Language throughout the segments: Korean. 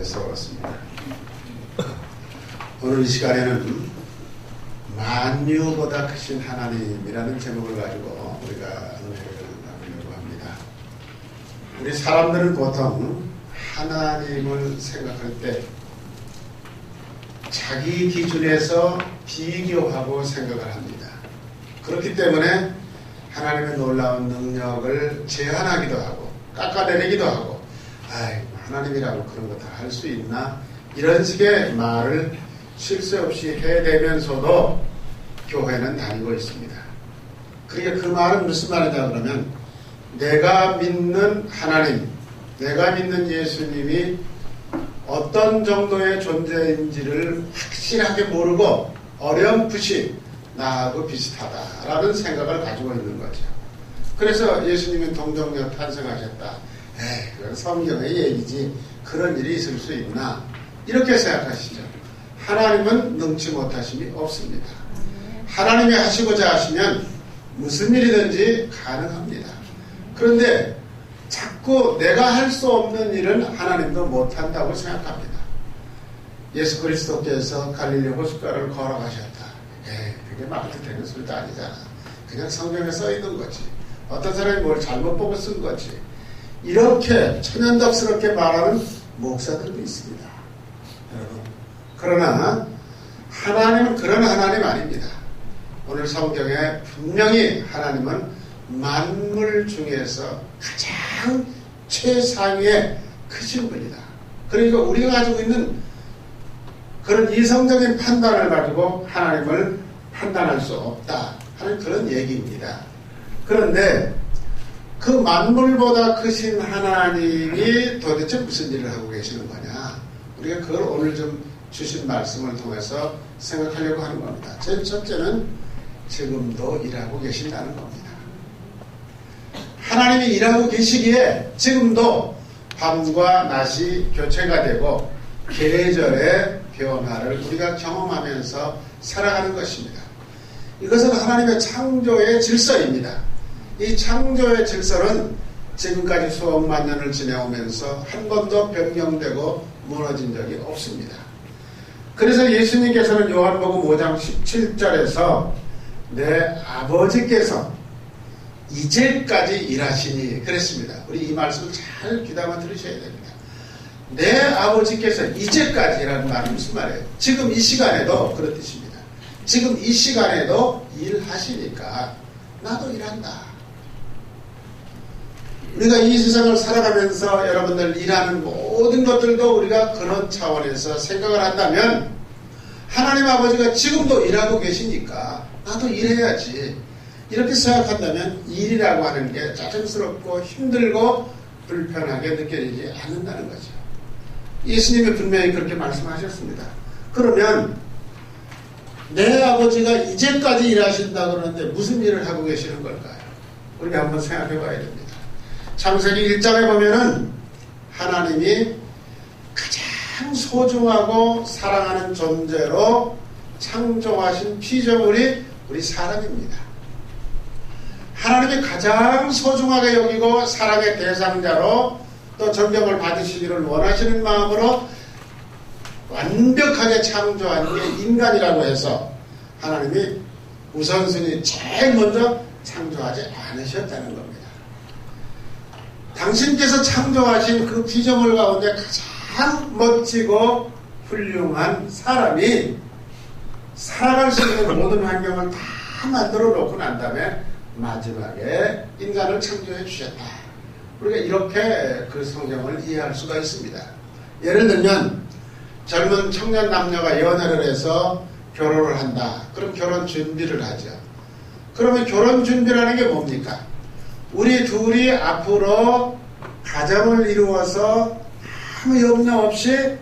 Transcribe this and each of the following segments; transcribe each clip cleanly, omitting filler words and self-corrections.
세웠습니다. 오늘 이 시간에는 만유보다 크신 하나님이라는 제목을 가지고 우리가 은혜를 나누려고 합니다. 우리 사람들은 보통 하나님을 생각할 때 자기 기준에서 비교하고 생각을 합니다. 그렇기 때문에 하나님의 놀라운 능력을 제한하기도 하고 깎아내리기도 하고 하나님이라고 그런 거 다 할 수 있나 이런 식의 말을 쉴 새 없이 해대면서도 교회는 다니고 있습니다. 그러니까 그 말은 무슨 말이냐 그러면 내가 믿는 하나님, 내가 믿는 예수님이 어떤 정도의 존재인지를 확실하게 모르고 어렴풋이 나하고 비슷하다라는 생각을 가지고 있는 거죠. 그래서 예수님이 동정녀 탄생하셨다. 그건 성경의 얘기지 그런 일이 있을 수 있나 이렇게 생각하시죠. 하나님은 능치 못하심이 없습니다. 하나님이 하시고자 하시면 무슨 일이든지 가능합니다. 그런데 자꾸 내가 할 수 없는 일은 하나님도 못한다고 생각합니다. 예수 그리스도께서 갈릴리 호숫가를 걸어가셨다. 그게 말도 되는 소리도 아니잖아. 그냥 성경에 써 있는 거지. 어떤 사람이 뭘 잘못 보고 쓴 거지. 이렇게 천연덕스럽게 말하는 목사들도 있습니다. 여러분. 그러나 하나님은 그런 하나님 아닙니다. 오늘 성경에 분명히 하나님은 만물 중에서 가장 최상위에 크신 분이다. 그러니까 우리가 가지고 있는 그런 이성적인 판단을 가지고 하나님을 판단할 수 없다 하는 그런 얘기입니다. 그런데 그 만물보다 크신 하나님이 도대체 무슨 일을 하고 계시는 거냐, 우리가 그걸 오늘 좀 주신 말씀을 통해서 생각하려고 하는 겁니다. 제일 첫째는 지금도 일하고 계신다는 겁니다. 하나님이 일하고 계시기에 지금도 밤과 낮이 교체가 되고 계절의 변화를 우리가 경험하면서 살아가는 것입니다. 이것은 하나님의 창조의 질서입니다. 이 창조의 질서는 지금까지 수억만 년을 지내오면서 한 번도 변경되고 무너진 적이 없습니다. 그래서 예수님께서는 요한복음 5장 17절에서 내 아버지께서 이제까지 일하시니 그랬습니다. 우리 이 말씀을 잘 귀담아 들으셔야 됩니다. 내 아버지께서 이제까지라는 말은 무슨 말이에요? 지금 이 시간에도 그런 뜻입니다. 지금 이 시간에도 일하시니까 나도 일한다. 우리가 이 세상을 살아가면서 여러분들 일하는 모든 것들도 우리가 그런 차원에서 생각을 한다면 하나님 아버지가 지금도 일하고 계시니까 나도 일해야지 이렇게 생각한다면 일이라고 하는 게 짜증스럽고 힘들고 불편하게 느껴지지 않는다는 거죠. 예수님이 분명히 그렇게 말씀하셨습니다. 그러면 내 아버지가 이제까지 일하신다 그러는데 무슨 일을 하고 계시는 걸까요? 우리가 한번 생각해 봐야 됩니다. 창세기 1장에 보면은 하나님이 가장 소중하고 사랑하는 존재로 창조하신 피조물이 우리 사람입니다. 하나님이 가장 소중하게 여기고 사랑의 대상자로 또 존경을 받으시기를 원하시는 마음으로 완벽하게 창조한 게 인간이라고 해서 하나님이 우선순위 제일 먼저 창조하지 않으셨다는 겁니다. 당신께서 창조하신 그 피조물 가운데 가장 멋지고 훌륭한 사람이 살아갈 수 있는 모든 환경을 다 만들어 놓고 난 다음에 마지막에 인간을 창조해 주셨다. 우리가 이렇게 그 성경을 이해할 수가 있습니다. 예를 들면 젊은 청년 남녀가 연애를 해서 결혼을 한다. 그럼 결혼 준비를 하죠. 그러면 결혼 준비라는 게 뭡니까? 우리 둘이 앞으로 가정을 이루어서 아무 염려 없이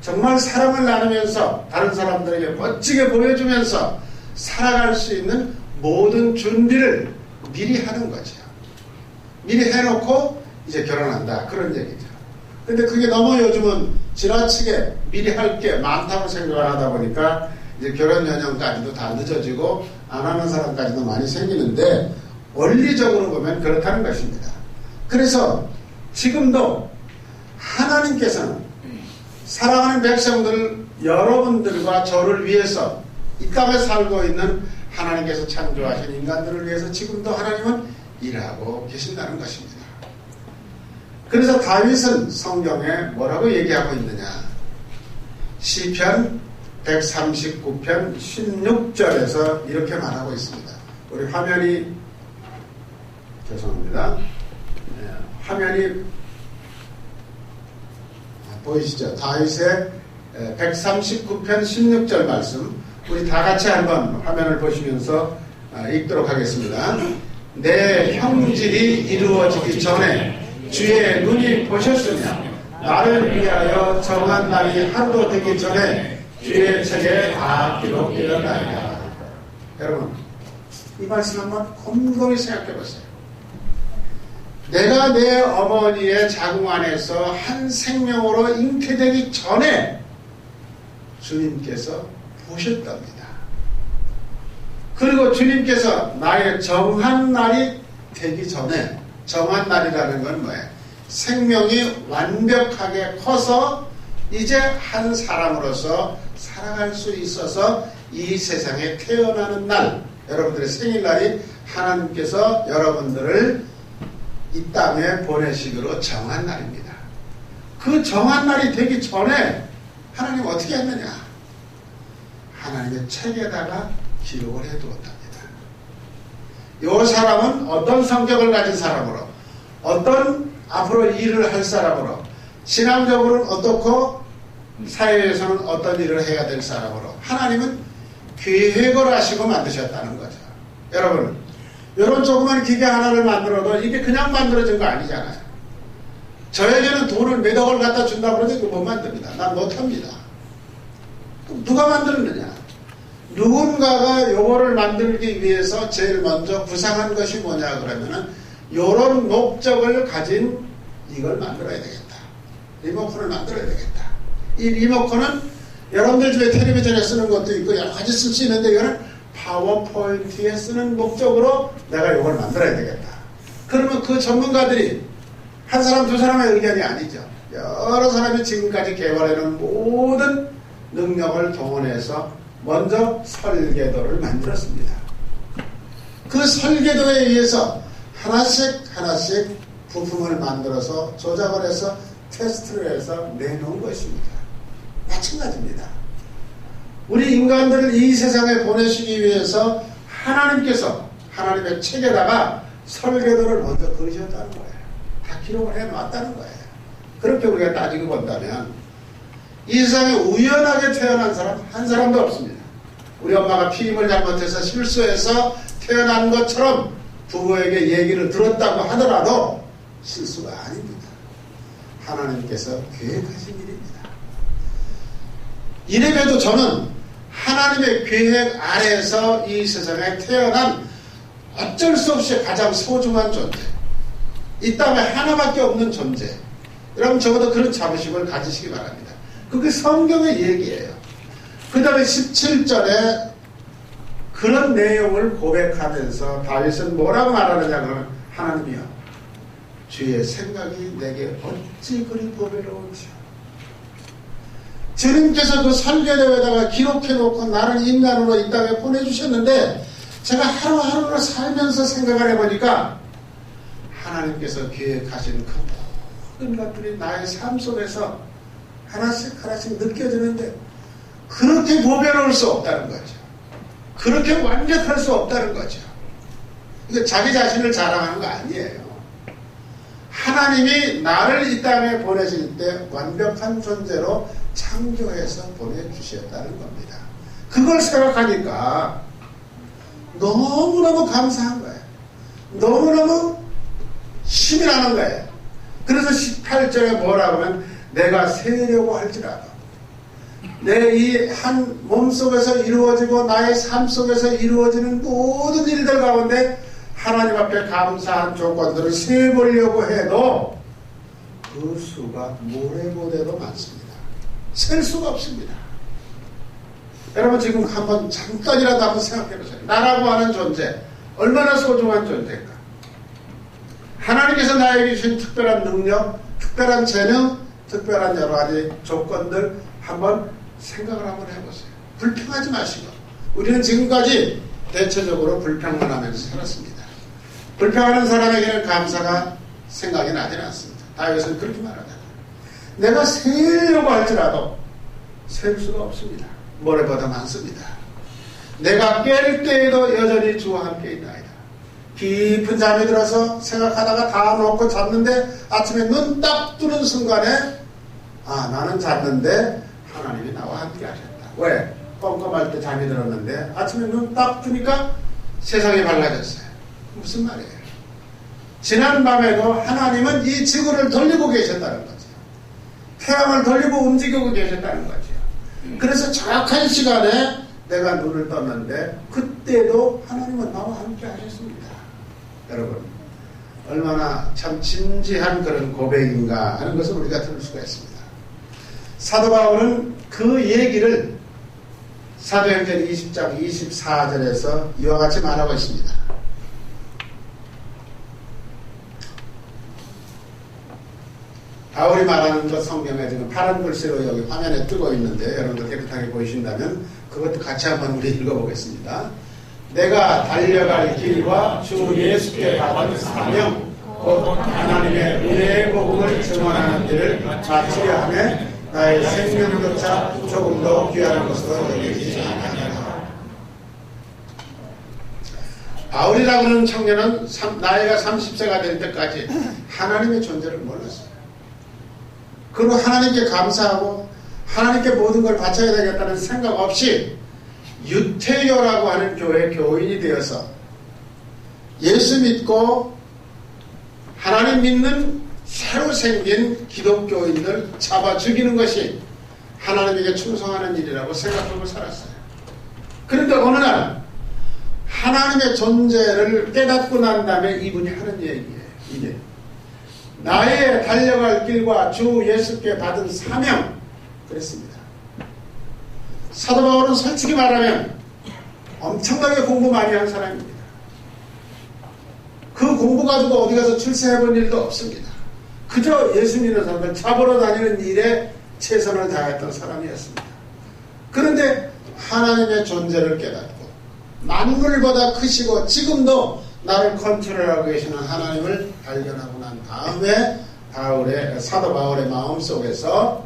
정말 사랑을 나누면서 다른 사람들에게 멋지게 보여주면서 살아갈 수 있는 모든 준비를 미리 하는 거죠. 미리 해놓고 이제 결혼한다. 그런 얘기죠. 근데 그게 너무 요즘은 지나치게 미리 할 게 많다고 생각을 하다 보니까 이제 결혼 연령까지도 다 늦어지고 안 하는 사람까지도 많이 생기는데 원리적으로 보면 그렇다는 것입니다. 그래서 지금도 하나님께서는 사랑하는 백성들 여러분들과 저를 위해서 이 땅에 살고 있는 하나님께서 창조하신 인간들을 위해서 지금도 하나님은 일하고 계신다는 것입니다. 그래서 다윗은 성경에 뭐라고 얘기하고 있느냐? 시편 139편 16절에서 이렇게 말하고 있습니다. 우리 화면이 죄송합니다. 화면이 보이시죠? 다윗의 139편 16절 말씀 우리 다 같이 한번 화면을 보시면서 읽도록 하겠습니다. 내 형질이 이루어지기 전에 주의 눈이 보셨으며 나를 위하여 정한 날이 하루도 되기 전에 주의 책에 다 기록되었나이다. 여러분 이 말씀 한번 곰곰이 생각해 보세요. 내가 내 어머니의 자궁 안에서 한 생명으로 잉태되기 전에 주님께서 보셨답니다. 그리고 주님께서 나의 정한 날이 되기 전에, 정한 날이라는 건 뭐예요? 생명이 완벽하게 커서 이제 한 사람으로서 살아갈 수 있어서 이 세상에 태어나는 날, 여러분들의 생일날이 하나님께서 여러분들을 이 땅에 보내시기로 정한 날입니다. 그 정한 날이 되기 전에 하나님 어떻게 했느냐? 하나님의 책에다가 기록을 해두었답니다. 이 사람은 어떤 성격을 가진 사람으로, 어떤 앞으로 일을 할 사람으로, 신앙적으로는 어떻고 사회에서는 어떤 일을 해야 될 사람으로 하나님은 계획을 하시고 만드셨다는 거죠. 여러분, 이런 조그만 기계 하나를 만들어도 이게 그냥 만들어진 거 아니잖아요. 저에게는 돈을 몇 억을 갖다 준다고 그러는데 이거 못 만듭니다. 난 못합니다. 그럼 누가 만들었느냐? 누군가가 요거를 만들기 위해서 제일 먼저 구상한 것이 뭐냐 그러면은 요런 목적을 가진 이걸 만들어야 되겠다. 리모컨을 만들어야 되겠다. 이 리모컨은 여러분들 집에 텔레비전에 쓰는 것도 있고 여러 가지 쓸 수 있는데 이거는 파워포인트에 쓰는 목적으로 내가 이걸 만들어야 되겠다. 그러면 그 전문가들이 한 사람 두 사람의 의견이 아니죠. 여러 사람이 지금까지 개발해놓은 모든 능력을 동원해서 먼저 설계도를 만들었습니다. 그 설계도에 의해서 하나씩 하나씩 부품을 만들어서 조작을 해서 테스트를 해서 내놓은 것입니다. 마찬가지입니다. 우리 인간들을 이 세상에 보내시기 위해서 하나님께서 하나님의 책에다가 설계도를 먼저 그리셨다는 거예요. 다 기록을 해놨다는 거예요. 그렇게 우리가 따지고 본다면 이 세상에 우연하게 태어난 사람 한 사람도 없습니다. 우리 엄마가 피임을 잘못해서 실수해서 태어난 것처럼 부부에게 얘기를 들었다고 하더라도 실수가 아닙니다. 하나님께서 계획하신 일입니다. 이래봬도 저는 하나님의 계획 아래에서 이 세상에 태어난 어쩔 수 없이 가장 소중한 존재, 이 땅에 하나밖에 없는 존재, 여러분 적어도 그런 자부심을 가지시기 바랍니다. 그게 성경의 얘기예요. 그 다음에 17절에 그런 내용을 고백하면서 다윗은 뭐라고 말하느냐 그러면 하나님이여 주의 생각이 내게 어찌 그리 보배로운지. 주님께서 그 설계도에다가 기록해놓고 나를 인간으로 이 땅에 보내주셨는데 제가 하루하루를 살면서 생각을 해보니까 하나님께서 계획하신 그 모든 것들이 나의 삶 속에서 하나씩 하나씩 느껴지는데 그렇게 보배로울 수 없다는 거죠. 그렇게 완벽할 수 없다는 거죠. 이게 자기 자신을 자랑하는 거 아니에요. 하나님이 나를 이 땅에 보내실 때 완벽한 존재로 창조해서 보내주셨다는 겁니다. 그걸 생각하니까 너무너무 감사한 거예요. 너무너무 힘이 나는 거예요. 그래서 18절에 뭐라고 하면 내가 세려고 할지라도 내 이 한 몸속에서 이루어지고 나의 삶 속에서 이루어지는 모든 일들 가운데 하나님 앞에 감사한 조건들을 세보려고 해도 그 수가 모래보다도 많습니다. 셀 수가 없습니다. 여러분 지금 한번 잠깐이라도 한번 생각해 보세요. 나라고 하는 존재 얼마나 소중한 존재인가. 하나님께서 나에게 주신 특별한 능력, 특별한 재능, 특별한 여러 가지 조건들 한번 생각을 한번 해보세요. 불평하지 마시고. 우리는 지금까지 대체적으로 불평만 하면서 살았습니다. 불평하는 사람에게는 감사가 생각이 나지는 않습니다. 다윗은 그렇게 말하잖아요. 내가 세려고 할지라도 셀 수가 없습니다. 모래보다 많습니다. 내가 깰 때에도 여전히 주와 함께 있나이다. 깊은 잠이 들어서 생각하다가 다 놓고 잤는데 아침에 눈 딱 뜨는 순간에 나는 잤는데 하나님이 나와 함께 하셨다. 왜? 껌껌할 때 잠이 들었는데 아침에 눈 딱 뜨니까 세상이 밝아졌어요. 무슨 말이에요? 지난 밤에도 하나님은 이 지구를 돌리고 계셨다는 거죠. 태양을 돌리고 움직이고 계셨다는 거죠. 그래서 정확한 시간에 내가 눈을 떴는데 그때도 하나님은 나와 함께 하셨습니다. 여러분, 얼마나 참 진지한 그런 고백인가 하는 것을 우리가 들을 수가 있습니다. 사도 바울은 그 얘기를 사도행전 20장 24절에서 이와 같이 말하고 있습니다. 바울이 말하는 것 성경에 지금 파란 글씨로 여기 화면에 뜨고 있는데 여러분들 깨끗하게 보이신다면 그것도 같이 한번 우리 읽어보겠습니다. 내가 달려갈 길과 주 예수께 받은 사명 곧 하나님의 은혜의 복음을 증언하는 일을 마치려 하며 나의 생명조차 조금도 귀한 것으로 여기지 않았다. 바울이라고 하는 청년은 나이가 30세가 될 때까지 하나님의 존재를 몰랐어요. 그리고 하나님께 감사하고 하나님께 모든 걸 바쳐야 되겠다는 생각 없이 유태교라고 하는 교회 교인이 되어서 예수 믿고 하나님 믿는 새로 생긴 기독교인들 잡아 죽이는 것이 하나님에게 충성하는 일이라고 생각하고 살았어요. 그런데 어느 날 하나님의 존재를 깨닫고 난 다음에 이분이 하는 얘기예요. 이게 나의 달려갈 길과 주 예수께 받은 사명 그랬습니다. 사도 바울은 솔직히 말하면 엄청나게 공부 많이 한 사람입니다. 그 공부 가지고 어디 가서 출세해본 일도 없습니다. 그저 예수 믿는 사람들 잡으러 다니는 일에 최선을 다했던 사람이었습니다. 그런데 하나님의 존재를 깨닫고 만물보다 크시고 지금도 나를 컨트롤하고 계시는 하나님을 발견하고 난 다음에 사도 바울의 마음속에서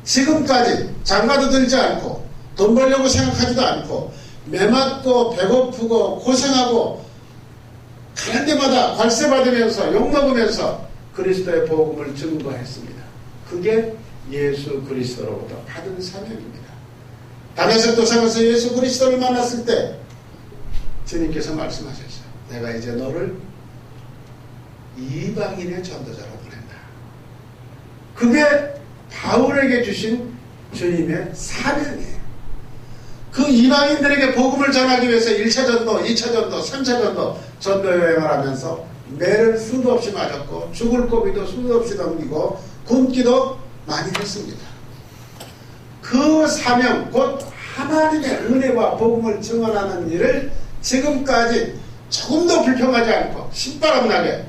지금까지 장가도 들지 않고 돈 벌려고 생각하지도 않고 매맞고 배고프고 고생하고 가는 데마다 관세 받으면서 욕먹으면서 그리스도의 복음을 증거했습니다. 그게 예수 그리스도로부터 받은 사명입니다. 다메섹 도상에서 예수 그리스도를 만났을 때 주님께서 말씀하셨어요. 내가 이제 너를 이방인의 전도자로 보낸다. 그게 바울에게 주신 주님의 사명이에요. 그 이방인들에게 복음을 전하기 위해서 1차 전도, 2차 전도, 3차 전도 전도 여행을 하면서 매를 수도 없이 맞았고 죽을 고비도 수도 없이 넘기고 굶기도 많이 했습니다. 그 사명 곧 하나님의 은혜와 복음을 증언하는 일을 지금까지 조금도 불평하지 않고 신바람 나게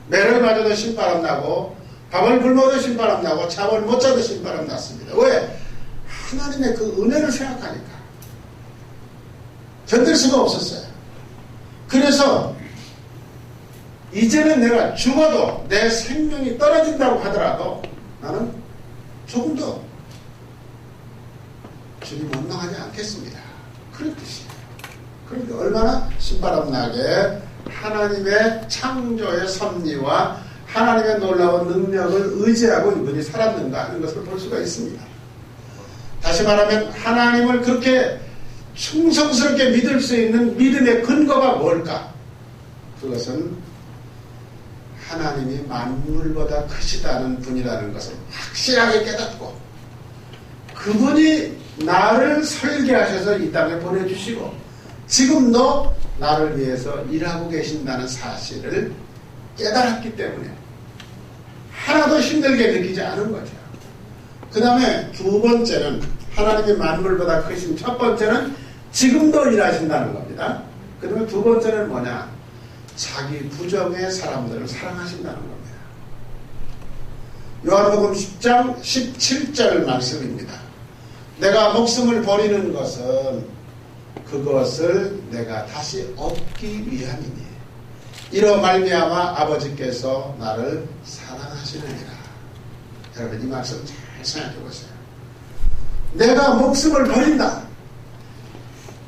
매를 맞아도 신바람 나고 밥을 굶어도 신바람 나고 잠을 못 자도 신바람 났습니다. 왜? 하나님의 그 은혜를 생각하니까 견딜 수가 없었어요. 그래서 이제는 내가 죽어도 내 생명이 떨어진다고 하더라도 나는 조금도 주님 원망하지 않겠습니다. 그런 뜻이에요. 그러니까 얼마나 신바람 나게 하나님의 창조의 섭리와 하나님의 놀라운 능력을 의지하고 이분이 살았는가 하는 것을 볼 수가 있습니다. 다시 말하면 하나님을 그렇게 충성스럽게 믿을 수 있는 믿음의 근거가 뭘까? 그것은 하나님이 만물보다 크시다는 분이라는 것을 확실하게 깨닫고 그분이 나를 설계하셔서 이 땅에 보내주시고 지금도 나를 위해서 일하고 계신다는 사실을 깨달았기 때문에 하나도 힘들게 느끼지 않은 거죠. 그 다음에 두 번째는 하나님이 만물보다 크신 첫 번째는 지금도 일하신다는 겁니다. 그 다음에 두 번째는 뭐냐? 자기 부정의 사람들을 사랑하신다는 겁니다. 요한복음 10장 17절 말씀입니다. 내가 목숨을 버리는 것은 그것을 내가 다시 얻기 위함이니 이로 말미암아 아버지께서 나를 사랑하시느니라. 여러분 이 말씀 잘 생각해 보세요. 내가 목숨을 버린다.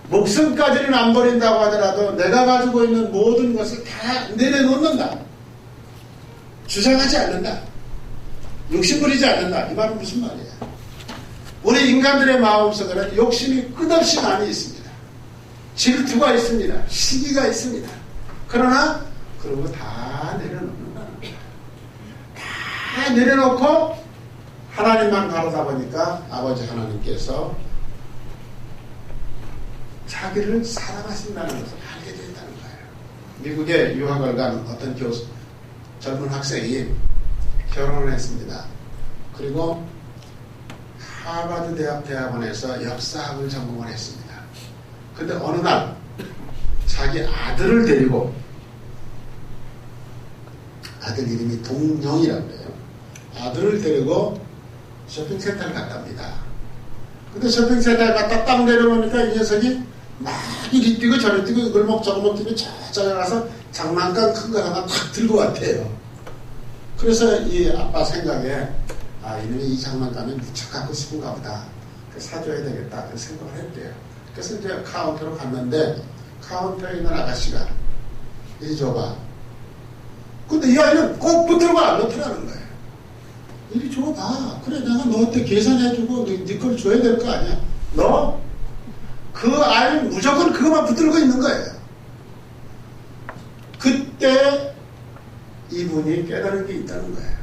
목숨까지는 안 버린다고 하더라도 내가 가지고 있는 모든 것을 다 내려놓는다. 주장하지 않는다. 욕심 부리지 않는다. 이 말은 무슨 말이야? 우리 인간들의 마음속에는 욕심이 끝없이 많이 있습니다. 질투가 있습니다. 시기가 있습니다. 그러나 그런 거 다 내려놓는다는 거야. 다 내려놓고 하나님만 바라다 보니까 아버지 하나님께서 자기를 사랑하신다는 것을 알게 된다는 거예요. 미국에 유학을 간 어떤 젊은 학생이 결혼을 했습니다. 그리고 하버드 대학원에서 역사학을 전공을 했습니다. 근데 어느 날 자기 아들을 데리고, 아들 이름이 동영이라고 그래요. 아들을 데리고 쇼핑센터를 갔답니다. 근데 쇼핑센터에 갔다 딱 내려오니까 이 녀석이 막 이리 뛰고 저리 뛰고 이걸 먹 저거 먹 뛰고 저쪽에 가서 장난감 큰 거 하나 탁 들고 왔대요. 그래서 이 아빠 생각에 이놈이 이 장난감이 무척 갖고 싶은가 보다. 사줘야 되겠다. 그 생각을 했대요. 그래서 이제 카운터로 갔는데 카운터에 있는 아가씨가 이리 줘봐. 근데 이 아이는 꼭 붙들고 안 놓더라는 거예요. 이리 줘봐. 그래 내가 너한테 계산해주고 네 걸 줘야 될 거 아니야. 너 그 아이는 무조건 그것만 붙들고 있는 거예요. 그때 이분이 깨달은 게 있다는 거예요.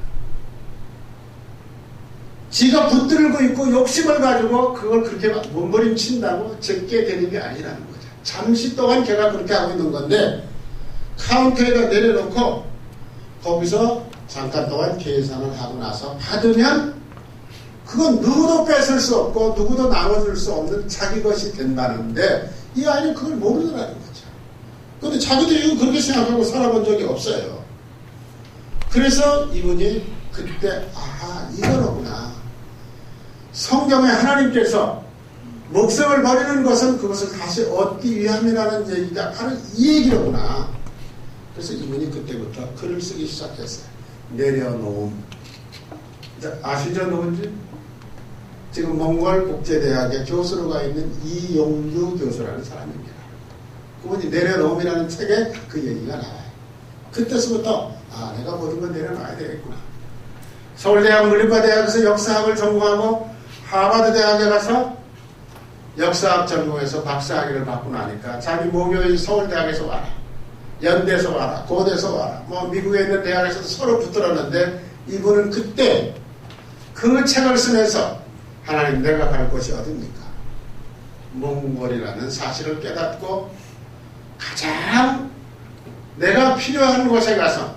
지가 붙들고 있고 욕심을 가지고 그걸 그렇게 몸부림친다고 적게 되는 게 아니라는 거죠. 잠시 동안 걔가 그렇게 하고 있는 건데 카운터에다 내려놓고 거기서 잠깐 동안 계산을 하고 나서 받으면 그건 누구도 뺏을 수 없고 누구도 나눠줄 수 없는 자기 것이 된다는데 이 아이는 그걸 모르더라는 거죠. 그런데 자기도 이거 그렇게 생각하고 살아본 적이 없어요. 그래서 이분이 그때 이거로구나. 성경에 하나님께서 목숨을 버리는 것은 그것을 다시 얻기 위함이라는 얘기가 바로 이 얘기로구나. 그래서 이분이 그때부터 글을 쓰기 시작했어요. 내려놓음. 아시죠 누군지? 지금 몽골 국제대학의 교수로 가 있는 이용규 교수라는 사람입니다. 그분이 내려놓음이라는 책에 그 얘기가 나와요. 그때서부터 내가 모든 건 내려놔야 되겠구나. 서울대학 물리과대학에서 역사학을 전공하고 하버드 대학에 가서 역사학 전공해서 박사학위를 받고 나니까 자기 모교인 서울대학에서 와라, 연대에서 와라, 고대에서 와라, 미국에 있는 대학에서도 서로 붙들었는데 이분은 그때 그 책을 쓰면서 하나님 내가 갈 곳이 어딥니까? 몽골이라는 사실을 깨닫고 가장 내가 필요한 곳에 가서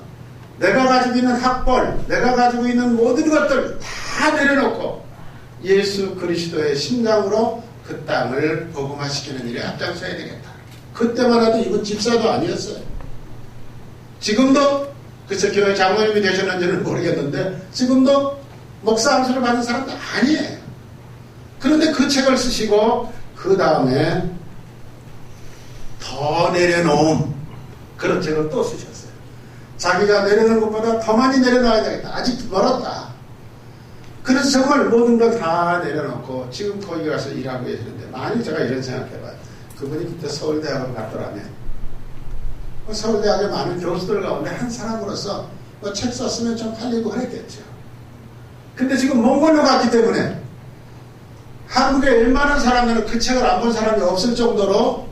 내가 가지고 있는 학벌, 내가 가지고 있는 모든 것들 다 내려놓고 예수 그리스도의 심장으로 그 땅을 복음화시키는 일에 앞장서야 되겠다. 그때만 해도 이분 집사도 아니었어요. 지금도 그래서 교회 장로님이 되셨는지는 모르겠는데 지금도 목사 안수를 받는 사람도 아니에요. 그런데 그 책을 쓰시고 그 다음에 더 내려놓음 그런 책을 또 쓰셨어요. 자기가 내려놓은 것보다 더 많이 내려놔야 되겠다. 아직 멀었다. 그래서 정말 모든 걸 다 내려놓고 지금 거기 가서 일하고 계시는데 만약 제가 이런 생각해봐요. 그분이 그때 서울대학을 갔더라면 서울대학에 많은 교수들 가운데 한 사람으로서 책 썼으면 좀 팔리고 그랬겠죠. 근데 지금 몽골로 갔기 때문에 한국에 웬만한 사람들은 그 책을 안 본 사람이 없을 정도로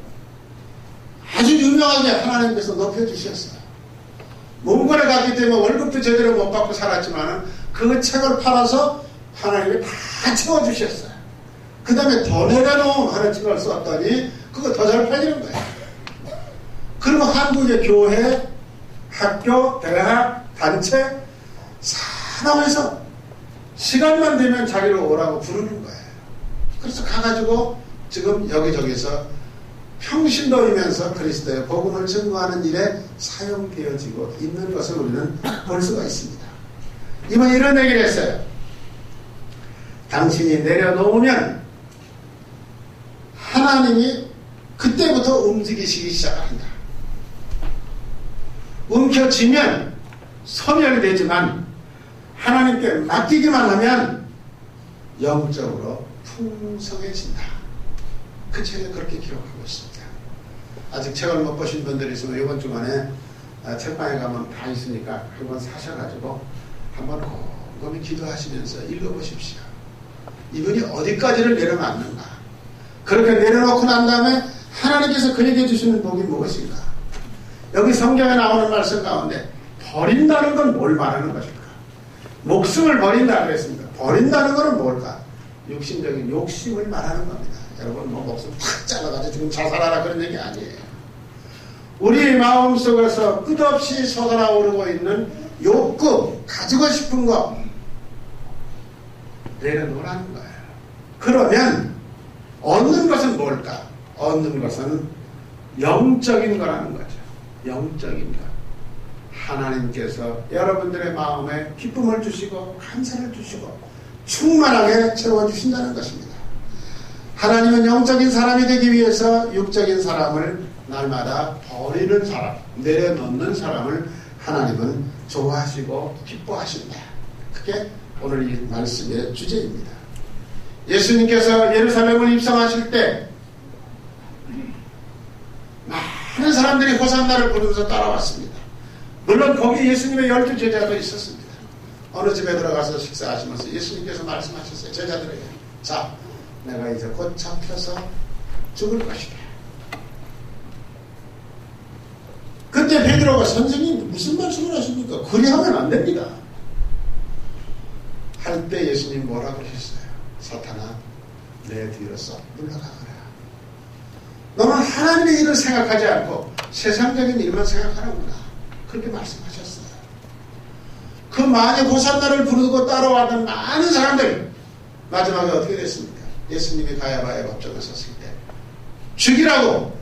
아주 유명하게 하나님께서 높여주셨어요. 몽골에 갔기 때문에 월급도 제대로 못 받고 살았지만 그 책을 팔아서 하나님이 다 채워주셨어요. 그 다음에 더 내려놓음 하는 책을 썼더니 그거 더 잘 팔리는 거예요. 그리고 한국의 교회, 학교, 대학, 단체 산업에서 시간만 되면 자기를 오라고 부르는 거예요. 그래서 가가지고 지금 여기저기서 평신도이면서 그리스도의 복음을 증거하는 일에 사용되어지고 있는 것을 우리는 볼 수가 있습니다. 이번에 이런 얘기를 했어요. 당신이 내려놓으면 하나님이 그때부터 움직이시기 시작한다. 움켜쥐면 소멸되지만 하나님께 맡기기만 하면 영적으로 풍성해진다. 그 책에 그렇게 기록하고 있습니다. 아직 책을 못 보신 분들이 있으면 이번 주간에 책방에 가면 다 있으니까 한번 사셔가지고 한번 곰곰이 기도하시면서 읽어보십시오. 이분이 어디까지를 내려놨는가. 그렇게 내려놓고 난 다음에 하나님께서 그에게 주시는 복이 무엇인가. 여기 성경에 나오는 말씀 가운데 버린다는 건 뭘 말하는 것일까. 목숨을 버린다 그랬습니다. 버린다는 것은 뭘까. 육신적인 욕심을 말하는 겁니다. 여러분 뭐 목숨 탁 잘라가지고 지금 자살하라 그런 얘기 아니에요. 우리 마음속에서 끝없이 솟아나오르고 있는 욕구, 가지고 싶은 거 내려놓으라는 거예요. 그러면 얻는 것은 뭘까? 얻는 것은 영적인 거라는 거죠. 영적인 것. 하나님께서 여러분들의 마음에 기쁨을 주시고 감사를 주시고 충만하게 채워주신다는 것입니다. 하나님은 영적인 사람이 되기 위해서 육적인 사람을 날마다 버리는 사람, 내려놓는 사람을 하나님은 좋아하시고 기뻐하신다. 그게 오늘 이 말씀의 주제입니다. 예수님께서 예루살렘을 입성하실 때 많은 사람들이 호산나를 부르면서 따라왔습니다. 물론 거기 예수님의 12제자도 있었습니다. 어느 집에 들어가서 식사하시면서 예수님께서 말씀하셨어요. 제자들에게, 자, 내가 이제 곧 잡혀서 죽을 것이다. 그때 베드로가, 선생님 무슨 말씀을 하십니까? 그리하면 안 됩니다. 할 때 예수님 뭐라고 하셨어요? 사탄아, 내 뒤로 썩 물러가거라. 너는 하나님의 일을 생각하지 않고 세상적인 일만 생각하는구나. 그렇게 말씀하셨어요. 그 많이 호산나를 부르고 따라왔던 많은 사람들, 마지막에 어떻게 됐습니까? 예수님이 가야바의 법정에 섰을 때 죽이라고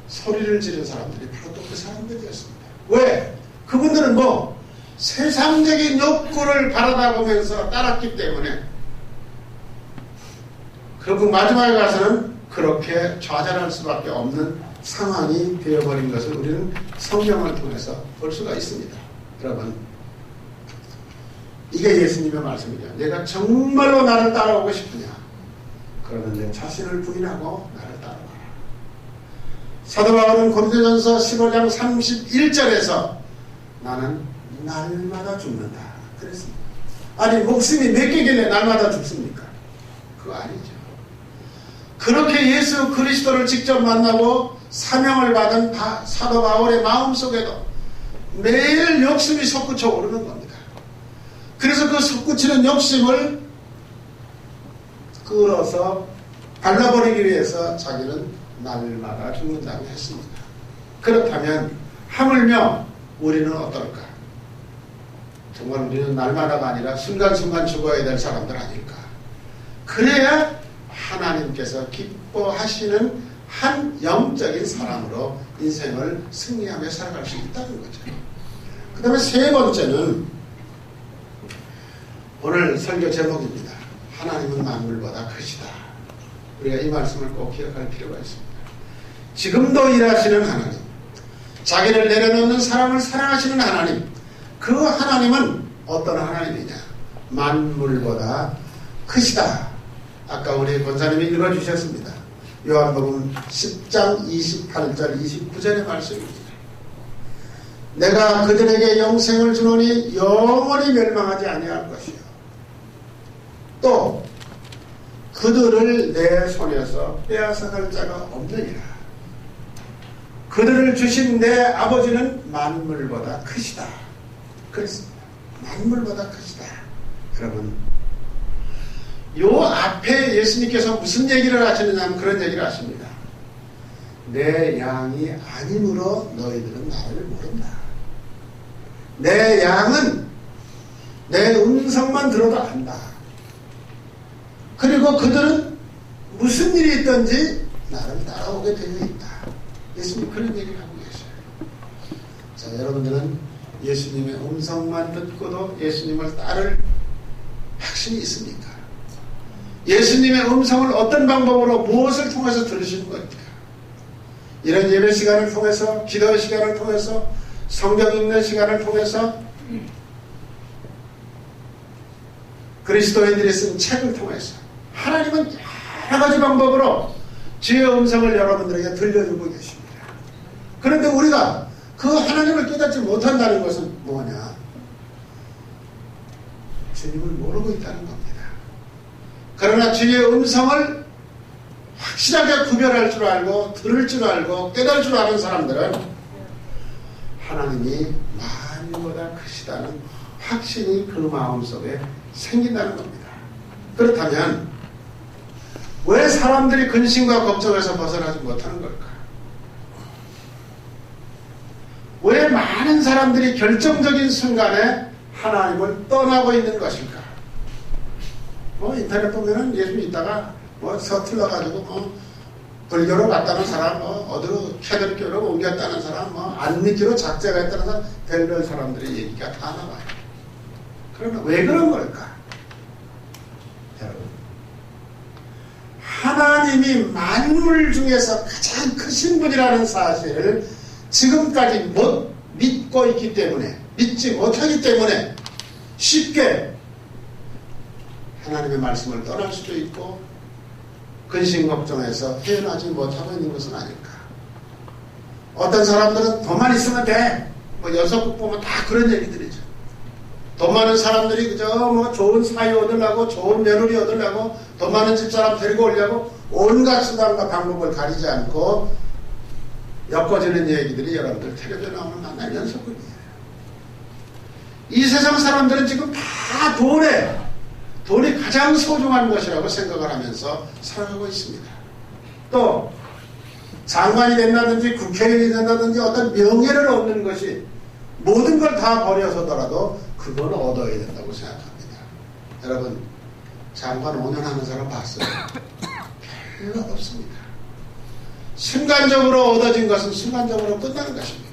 소리를 지른 사람들이 바로 또 그 사람들이었습니다. 왜? 그분들은 뭐 세상적인 욕구를 바라다 보면서 따랐기 때문에 결국 마지막에 가서는 그렇게 좌절할 수밖에 없는 상황이 되어버린 것을 우리는 성경을 통해서 볼 수가 있습니다. 여러분, 이게 예수님의 말씀이냐. 내가 정말로 나를 따라오고 싶으냐. 그러면 내 자신을 부인하고 나를 따라와라. 사도 바울은 고린도전서 15장 31절에서 나는 날마다 죽는다 그랬습니다. 아니 목숨이 몇 개길래 날마다 죽습니까? 그거 아니죠. 그렇게 예수 그리스도를 직접 만나고 사명을 받은 사도 바울의 마음속에도 매일 욕심이 솟구쳐 오르는 겁니다. 그래서 그 솟구치는 욕심을 끌어서 발라버리기 위해서 자기는 날마다 죽는다고 했습니다. 그렇다면 하물며 우리는 어떨까? 정말 우리는 날마다가 아니라 순간순간 죽어야 될 사람들 아닐까? 그래야 하나님께서 기뻐하시는 한 영적인 사람으로 인생을 승리하며 살아갈 수 있다는 거죠. 그 다음에 세 번째는 오늘 설교 제목입니다. 하나님은 만물보다 크시다. 우리가 이 말씀을 꼭 기억할 필요가 있습니다. 지금도 일하시는 하나님, 자기를 내려놓는 사람을 사랑하시는 하나님, 그 하나님은 어떤 하나님이냐? 만물보다 크시다. 아까 우리 권사님이 읽어주셨습니다. 요한복음 10장 28절 29절의 말씀입니다. 내가 그들에게 영생을 주노니 영원히 멸망하지 아니할 것이요 또 그들을 내 손에서 빼앗아갈 자가 없느니라. 그들을 주신 내 아버지는 만물보다 크시다. 그렇습니다. 만물보다 크시다. 여러분, 요 앞에 예수님께서 무슨 얘기를 하시느냐 하면 그런 얘기를 하십니다. 내 양이 아니므로 너희들은 나를 모른다. 내 양은 내 음성만 들어도 안다. 그리고 그들은 무슨 일이 있든지 나를 따라오게 되어 있다. 예수님 그런 얘기를 하고 계셔요. 자, 여러분들은 예수님의 음성만 듣고도 예수님을 따를 확신이 있습니까? 예수님의 음성을 어떤 방법으로 무엇을 통해서 들으시는 겁니까? 이런 예배 시간을 통해서, 기도 시간을 통해서, 성경 읽는 시간을 통해서, 그리스도인들이 쓴 책을 통해서 하나님은 여러 가지 방법으로 주의 음성을 여러분들에게 들려주고 계십니다. 그런데 우리가 그 하나님을 깨닫지 못한다는 것은 뭐냐? 주님을 모르고 있다는 겁니다. 그러나 주의 음성을 확실하게 구별할 줄 알고 들을 줄 알고 깨달을 줄 아는 사람들은 하나님이 만유보다 크시다는 확신이 그 마음속에 생긴다는 겁니다. 그렇다면 왜 사람들이 근심과 걱정에서 벗어나지 못하는 걸까? 왜 많은 사람들이 결정적인 순간에 하나님을 떠나고 있는 것일까? 인터넷 보면은 예수 있다가 서툴러가지고 불교로 갔다는 사람, 어디로 캐들교로 옮겼다는 사람, 안 믿기로 작제했다는 사람, 별별 사람들의 얘기가 다 나와요. 그러나 왜 그런 걸까? 여러분, 하나님이 만물 중에서 가장 크신 분이라는 사실을 지금까지 못 믿고 있기 때문에, 믿지 못하기 때문에 쉽게 하나님의 말씀을 떠날 수도 있고 근심 걱정해서 헤어나지 못하고 있는 것은 아닐까. 어떤 사람들은 돈만 있으면 돼. 연속국 보면 다 그런 얘기들이죠. 돈 많은 사람들이 그저 좋은 사위 얻으려고, 좋은 며느리 얻으려고, 돈 많은 집사람 데리고 오려고 온갖 수단과 방법을 가리지 않고 엮어지는 얘기들이 여러분들 텔레비전에 나오는 만날 연속극이에요. 이 세상 사람들은 지금 다 돈이 가장 소중한 것이라고 생각을 하면서 살아가고 있습니다. 또 장관이 된다든지 국회의원이 된다든지 어떤 명예를 얻는 것이 모든 걸 다 버려서더라도 그걸 얻어야 된다고 생각합니다. 여러분, 장관 5년 하는 사람 봤어요? 별로 없습니다. 순간적으로 얻어진 것은 순간적으로 끝나는 것입니다.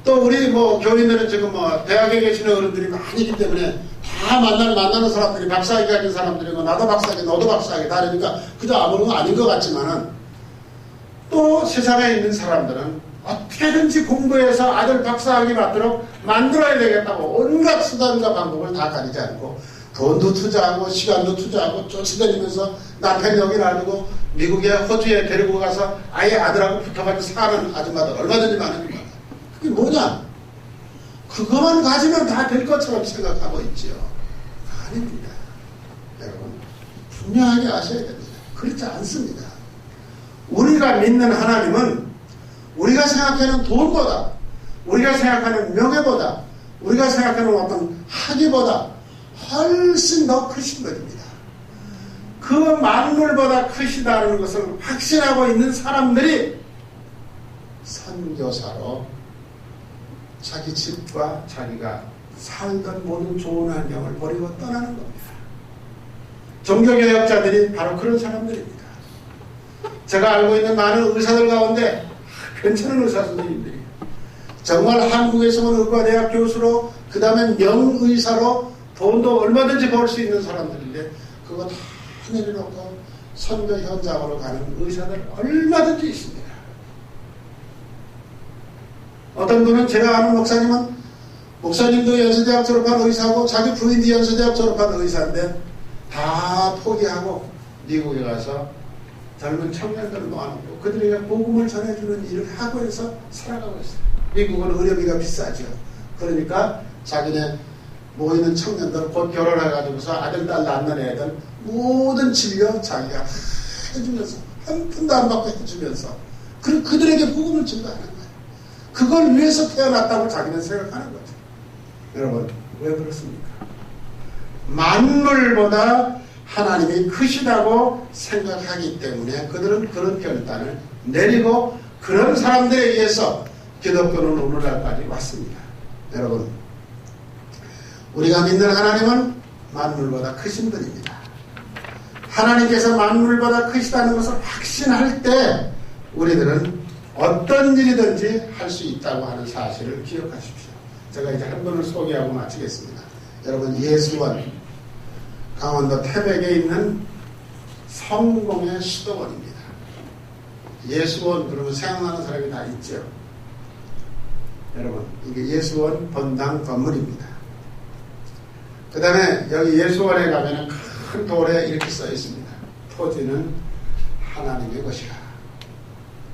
또 우리 교인들은 지금 대학에 계시는 어른들이 많이기 때문에 다 만나는 사람들이 박사학위 가진 사람들이고 나도 박사학위 너도 박사학위 다르니까 그저 아무런 아닌 것 같지만은 또 세상에 있는 사람들은 어떻게든지 공부해서 아들 박사학위 받도록 만들어야 되겠다고 온갖 수단과 방법을 다 가리지 않고 돈도 투자하고 시간도 투자하고 쫓아다니면서 남편 여기 놔두고 미국에 호주에 데리고 가서 아예 아들하고 붙어가지고 사는 아줌마들 얼마든지 많은 거야. 그게 뭐냐? 그것만 가지면 다 될 것처럼 생각하고 있지요. 아닙니다. 여러분, 분명하게 아셔야 됩니다. 그렇지 않습니다. 우리가 믿는 하나님은 우리가 생각하는 돈보다, 우리가 생각하는 명예보다, 우리가 생각하는 어떤 학위보다 훨씬 더 크신 분입니다. 그 만물보다 크시다는 것을 확신하고 있는 사람들이 선교사로 자기 집과 자기가 살던 모든 좋은 환경을 버리고 떠나는 겁니다. 종교개혁자들이 바로 그런 사람들입니다. 제가 알고 있는 많은 의사들 가운데 괜찮은 의사 선생님들이 정말 한국에서 온 의과대학 교수로 그 다음에 명의사로 돈도 얼마든지 벌 수 있는 사람들인데 그거 다 내려놓고 선교 현장으로 가는 의사들 얼마든지 있습니다. 어떤 분은 제가 아는 목사님도 연세대학 졸업한 의사고 자기 부인도 연세대학 졸업한 의사인데 다 포기하고 미국에 가서 젊은 청년들을 모아놓고 그들에게 복음을 전해주는 일을 하고 해서 살아가고 있어요. 미국은 의료비가 비싸죠. 그러니까 자기네 모이는 청년들 곧 결혼해가지고서 아들, 딸 낳는 애들 모든 진료 자기가 해주면서 한 푼도 안 받고 해주면서 그들에게 복음을 전가하는 거예요. 그걸 위해서 태어났다고 자기는 생각하는 거죠. 여러분, 왜 그렇습니까? 만물보다 하나님이 크시다고 생각하기 때문에 그들은 그런 결단을 내리고 그런 사람들에 의해서 기독교는 오늘날까지 왔습니다. 여러분, 우리가 믿는 하나님은 만물보다 크신 분입니다. 하나님께서 만물보다 크시다는 것을 확신할 때 우리들은 어떤 일이든지 할 수 있다고 하는 사실을 기억하십시오. 제가 이제 한 분을 소개하고 마치겠습니다. 여러분, 예수원, 강원도 태백에 있는 성공의 수도원입니다. 예수원 그러면 생각나는 사람이 다 있죠. 여러분, 이게 예수원 본당 건물입니다. 그 다음에 여기 예수원에 가면 큰 돌에 이렇게 써 있습니다. 토지는 하나님의 것이라.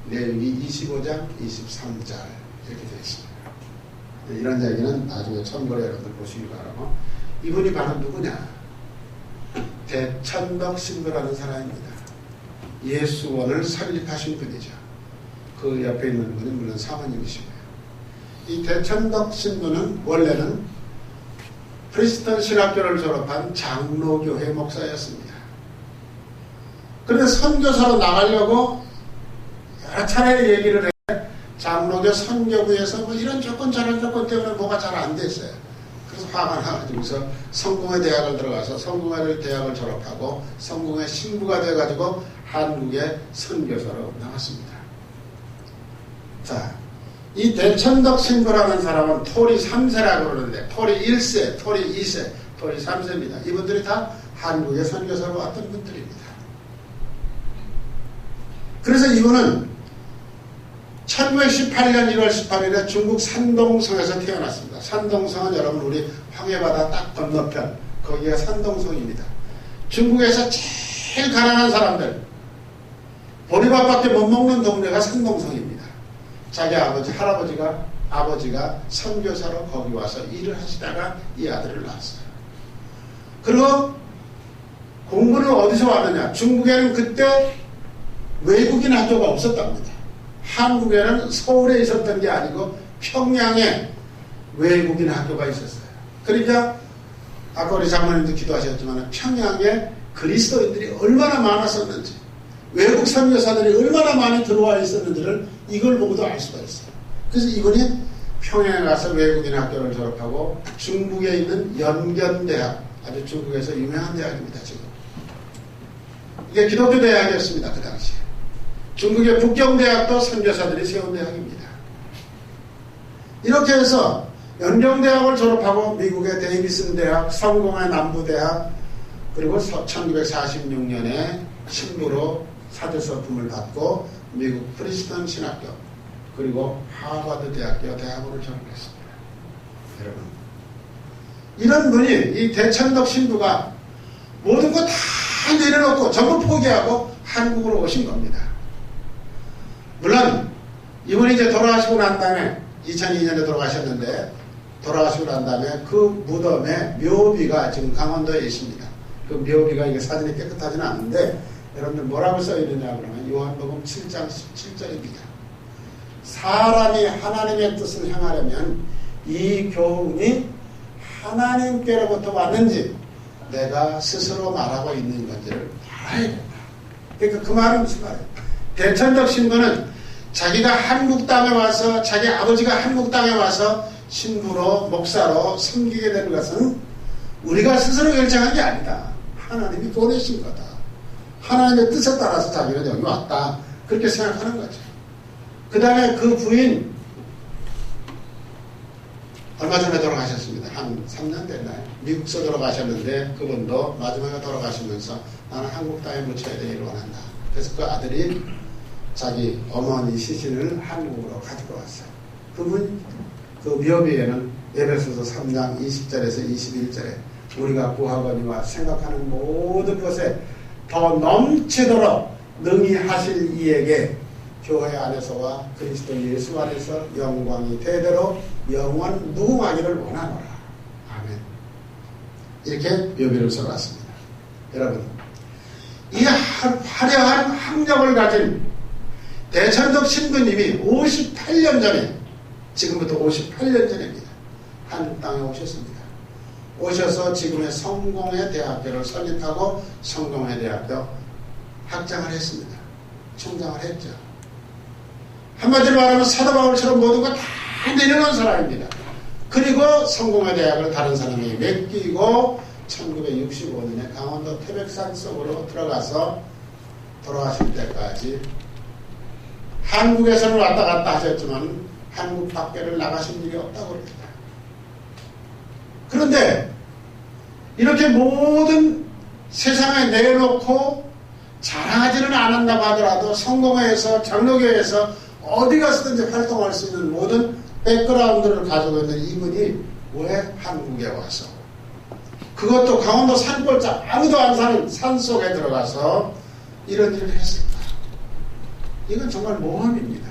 레위기 25장 23절 이렇게 되어 있습니다. 이런 이야기는 나중에 참고로 여러분들 보시기 바라고. 이분이 바로 누구냐? 대천덕 신부라는 사람입니다. 예수원을 설립하신 분이죠. 그 옆에 있는 분은 물론 사모님이시고요. 이 대천덕 신부는 원래는 프리스턴 신학교를 졸업한 장로교회 목사였습니다. 그런데 선교사로 나가려고 여러 차례 얘기를 해. 장로교 선교부에서 뭐 이런 조건 저런 조건 때문에 뭐가 잘 안 됐어요. 그래서 화가 나가지고서 성공회 대학을 들어가서 성공회 대학을 졸업하고 성공회 신부가 돼가지고 한국의 선교사로 나왔습니다. 자, 이 대천덕 신부라는 사람은 토리 3세라고 그러는데 토리 1세, 토리 2세, 토리 3세입니다. 이분들이 다 한국의 선교사로 왔던 분들입니다. 그래서 이분은 1918년 1월 18일에 중국 산동성에서 태어났습니다. 산동성은 여러분 우리 황해바다 딱 건너편, 거기가 산동성입니다. 중국에서 제일 가난한 사람들, 보리밥밖에 못 먹는 동네가 산동성입니다. 자기 아버지가 선교사로 거기 와서 일을 하시다가 이 아들을 낳았어요. 그리고 공부는 어디서 왔느냐? 중국에는 그때 외국인 학교가 없었답니다. 한국에는 서울에 있었던 게 아니고 평양에 외국인 학교가 있었어요. 그러니까 아까 우리 장모님도 기도하셨지만 평양에 그리스도인들이 얼마나 많았었는지, 외국 선교사들이 얼마나 많이 들어와 있었는지를 이걸 보고도 알 수가 있어요. 그래서 이분이 평양에 가서 외국인 학교를 졸업하고 중국에 있는 연견대학, 아주 중국에서 유명한 대학입니다. 지금 이게 기독교 대학이었습니다. 그 당시에. 중국의 북경대학도 선교사들이 세운 대학입니다. 이렇게 해서 연경대학을 졸업하고 미국의 데이비슨 대학, 성공회 남부대학, 그리고 1946년에 신부로 사제서품을 받고 미국 프리스턴 신학교, 그리고 하버드 대학교 대학원을 졸업했습니다. 여러분, 이런 분이, 이 대천덕 신부가 모든 거 다 내려놓고 전부 포기하고 한국으로 오신 겁니다. 물론 이분이 이제 돌아가시고 난 다음에 2002년에 돌아가셨는데, 돌아가시고 난 다음에 그 무덤에 묘비가 지금 강원도에 있습니다. 그 묘비가 이게 사진이 깨끗하지는 않은데 여러분들 뭐라고 써있느냐 그러면 요한복음 7장 17절입니다. 사람이 하나님의 뜻을 행하려면 이 교훈이 하나님께로부터 왔는지 내가 스스로 말하고 있는 건지를 알아야 된다. 그러니까 그 말은 무슨 말이에요? 대천덕 신부는 자기가 한국 땅에 와서, 자기 아버지가 한국 땅에 와서 신부로, 목사로 섬기게 된 것은 우리가 스스로 결정한 게 아니다. 하나님이 보내신 거다. 하나님의 뜻에 따라서 자기는 여기 왔다. 그렇게 생각하는 거죠. 그 다음에 그 부인, 얼마 전에 돌아가셨습니다. 한 3년 됐나요? 미국서 돌아가셨는데 그분도 마지막에 돌아가시면서 나는 한국 땅에 묻혀야 되기를 원한다. 그래서 그 아들이 자기 어머니 시신을 한국으로 가지고 왔어요. 그분, 그 묘비에는 에베소서 3장 20절에서 21절에 우리가 구하거니와 생각하는 모든 것에 더 넘치도록 능히 하실 이에게 교회 안에서와 그리스도 예수 안에서 영광이 대대로 영원 무궁하기를 원하노라. 아멘. 이렇게 묘비를 써놨습니다. 여러분, 이 화려한 학력을 가진 대천덕 신부님이 58년 전에, 지금부터 58년 전입니다. 한국 땅에 오셨습니다. 오셔서 지금의 성공회 대학교를 설립하고 성공회 대학교 학장을 했습니다. 총장을 했죠. 한마디로 말하면 사도 바울처럼 모든 거 다 내려놓은 사람입니다. 그리고 성공회 대학을 다른 사람에게 맡기고 1965년에 강원도 태백산 속으로 들어가서 돌아가실 때까지 한국에서는 왔다 갔다 하셨지만 한국 밖에를 나가신 일이 없다고 합니다. 그런데 이렇게 모든 세상에 내놓고 자랑하지는 않았다고 하더라도 성공회에서 장로교회에서 어디 가서든지 활동할 수 있는 모든 백그라운드를 가지고 있는 이분이 왜 한국에 와서 그것도 강원도 산골짜 아무도 안 사는 산속에 들어가서 이런 일을 했을까? 이건 정말 모험입니다.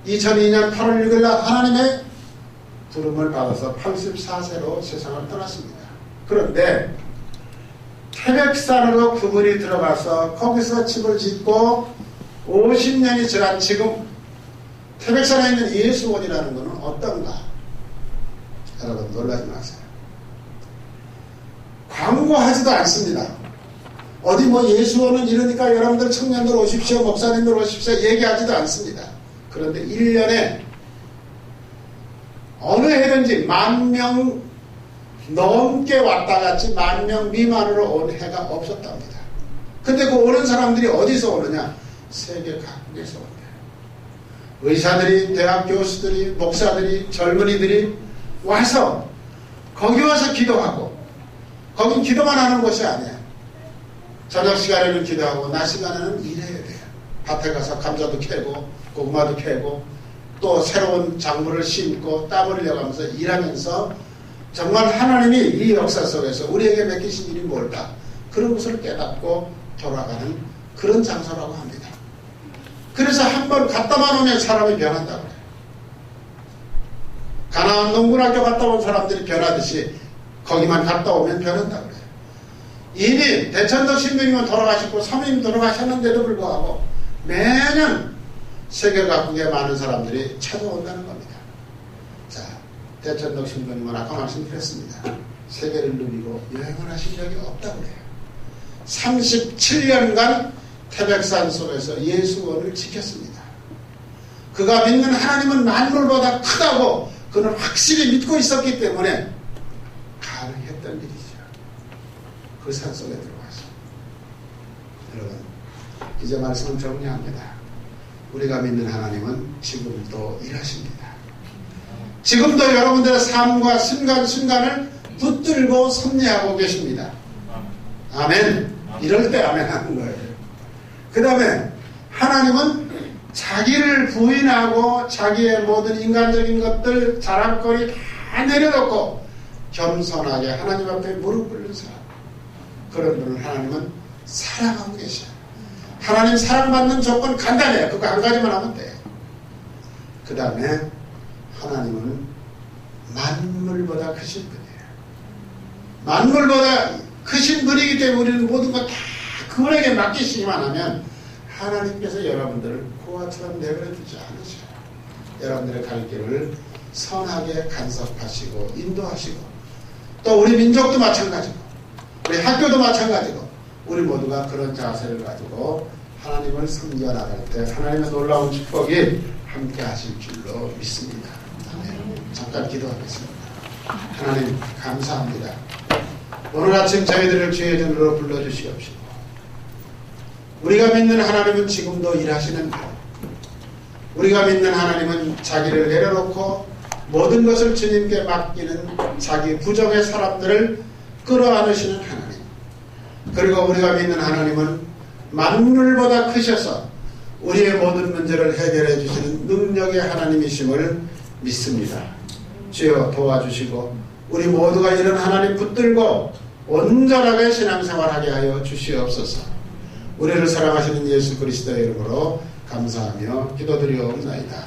2002년 8월 6일 날 하나님의 부름을 받아서 84세로 세상을 떠났습니다. 그런데 태백산으로 그분이 들어가서 거기서 집을 짓고 50년이 지난 지금 태백산에 있는 예수원이라는 것은 어떤가? 여러분 놀라지 마세요. 광고하지도 않습니다. 어디 뭐 예수원은 이러니까 여러분들 청년들 오십시오, 목사님들 오십시오 얘기하지도 않습니다. 그런데 1년에 어느 해든지 10,000명 넘게 왔다 갔지 10,000명 미만으로 온 해가 없었답니다. 근데 그 오는 사람들이 어디서 오느냐? 세계 각국에서 온대요. 의사들이, 대학 교수들이, 목사들이, 젊은이들이 와서 거기 와서 기도하고, 거긴 기도만 하는 곳이 아니에요. 저녁 시간에는 기도하고 낮 시간에는 일해야 돼요. 밭에 가서 감자도 캐고 고구마도 캐고 또 새로운 작물을 심고 땀을 흘려가면서 일하면서 정말 하나님이 이 역사 속에서 우리에게 맡기신 일이 뭘까? 그런 것을 깨닫고 돌아가는 그런 장소라고 합니다. 그래서 한번 갔다만 오면 사람이 변한다고 해요. 가나안 농군학교 갔다 온 사람들이 변하듯이 거기만 갔다 오면 변한다고 해요. 이미 대천도 신부님은 돌아가셨고 사모님 돌아가셨는데도 불구하고 매년 세계 각국의 많은 사람들이 찾아온다는 겁니다. 자, 대천도 신부님은 아까 말씀드렸습니다. 세계를 누비고 여행을 하신 적이 없다고 해요. 37년간 태백산 속에서 예수원을 지켰습니다. 그가 믿는 하나님은 만물보다 크다고 그는 확실히 믿고 있었기 때문에 가능했던 일이죠. 그 산속에 들어가서. 여러분, 이제 말씀을 정리합니다. 우리가 믿는 하나님은 지금도 일하십니다. 지금도 여러분들의 삶과 순간순간을 붙들고 섭리하고 계십니다. 아멘. 이럴 때 아멘 하는 거예요. 그 다음에 하나님은 자기를 부인하고 자기의 모든 인간적인 것들 자랑거리 다 내려놓고 겸손하게 하나님 앞에 무릎 꿇는 사람, 그런 분을 하나님은 사랑하고 계셔요. 하나님 사랑받는 조건 간단해요. 그거 한 가지만 하면 돼요. 그 다음에 하나님은 만물보다 크신 분이에요. 만물보다 크신 분이기 때문에 우리는 모든 것 다 그분에게 맡기시기만 하면 하나님께서 여러분들을 고아처럼 내버려두지 않으셔요. 여러분들의 갈 길을 선하게 간섭하시고 인도하시고, 또 우리 민족도 마찬가지고 우리 학교도 마찬가지고 우리 모두가 그런 자세를 가지고 하나님을 섬겨나갈 때 하나님의 놀라운 축복이 함께 하실 줄로 믿습니다. 잠깐 기도하겠습니다. 하나님 감사합니다. 오늘 아침 저희들을 주의 전으로 불러주시옵시고, 우리가 믿는 하나님은 지금도 일하시는 분, 우리가 믿는 하나님은 자기를 내려놓고 모든 것을 주님께 맡기는 자기 구정의 사람들을 끌어안으시는 하나님, 그리고 우리가 믿는 하나님은 만물보다 크셔서 우리의 모든 문제를 해결해 주시는 능력의 하나님이심을 믿습니다. 주여 도와주시고 우리 모두가 이런 하나님 붙들고 온전하게 신앙생활하게 하여 주시옵소서. 우리를 사랑하시는 예수 그리스도의 이름으로 감사하며 기도드리옵나이다.